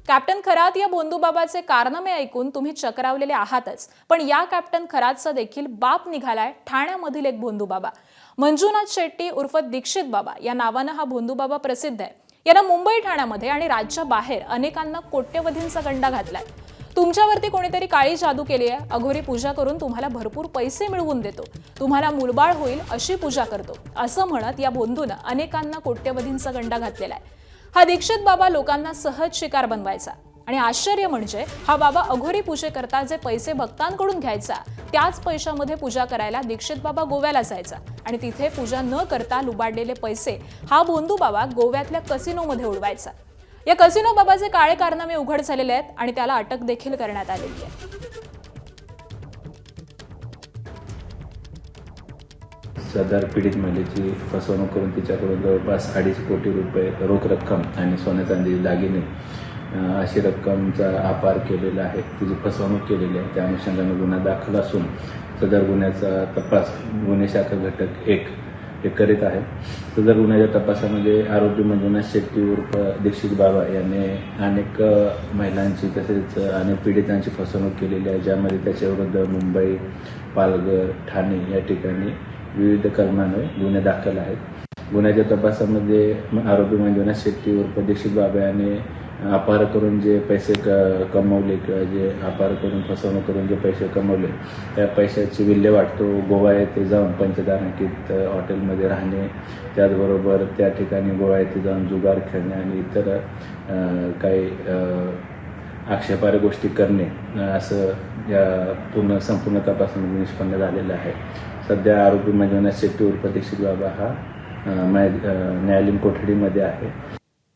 Captain Kharat या भोंदूबाबाचे कारनामे ऐकून तुम्ही चक्रावलेले आहातच, पण या कॅप्टन खरातचा देखील बाप निघालाय ठाण्यामधील एक भोंदूबाबा. मंजुनाथ शेट्टी उर्फ दीक्षित बाबा या नावानं हा भोंदूबाबा प्रसिद्ध आहे. यानं मुंबई ठाण्यामध्ये आणि राज्याबाहेर अनेकांना कोट्यवधींचा गंडा घातलाय. तुमच्यावरती कोणीतरी काळी जादू केली आहे, अघोरी पूजा करून तुम्हाला भरपूर पैसे मिळवून देतो, तुम्हाला मुलबाळ होईल अशी पूजा करतो, असं म्हणत या भोंदूनं अनेकांना कोट्यवधींचा गंडा घातलेला आहे. हा दीक्षित बाबा लोकांना सहज शिकार बनवायचा आणि आश्चर्य म्हणजे हा बाबा अघोरी पूजेकरता जे पैसे भक्तांकडून घ्यायचा त्याच पैशामध्ये पूजा करायला दीक्षित बाबा गोव्याला जायचा आणि तिथे पूजा न करता लुबाडलेले पैसे हा भोंदू बाबा गोव्यातल्या कसिनोमध्ये उडवायचा. या कसिनो बाबाचे काळे कारनामे उघड झालेले आहेत आणि त्याला अटक देखील करण्यात आलेली आहे. सदर पीडित महिलेची फसवणूक करून तिच्याकडून जवळपास 2.5 कोटी रुपये रोख रक्कम आणि सोने चांदी दागिने अशी रक्कमचा अपार केलेला आहे. तिची फसवणूक केलेली आहे. त्या अनुषंगाने गुन्हा दाखल असून सदर गुन्ह्याचा तपास गुन्हे शाखा घटक 1 हे करीत आहे. सदर गुन्ह्याच्या तपासामध्ये आरोपी मंजुनाथ शेट्टी उर्फ दीक्षित बाबा याने अनेक महिलांची तसेच अनेक पीडितांची फसवणूक केलेली आहे, ज्यामध्ये त्याच्याविरुद्ध मुंबई, पालघर, ठाणे या ठिकाणी विविध कलमांवर गुन्हे दाखल आहेत. गुन्ह्याच्या तपासामध्ये आरोपी मंजुनाथ शेट्टी उर्फ दीक्षित बाबा याने अपहार करून जे पैसे कमवले किंवा जे अपहार करून फसवणूक करून जे पैसे कमवले त्या पैशाची विल्हेवाट तो गोवा येथे जाऊन पंचतारांकित हॉटेलमध्ये राहणे, त्याचबरोबर त्या ठिकाणी गोवा येथे जाऊन जुगार खेळणे आणि इतर काही आक्षेपार्ह गोष्टी करणे असं या संपूर्ण तपासामध्ये निष्पन्न झालेलं आहे. सध्या आरोपी मंजुनाथ शेट्टी उर्फ दीक्षित बाबा हा न्यायालयीन कोठडीमध्ये आहे.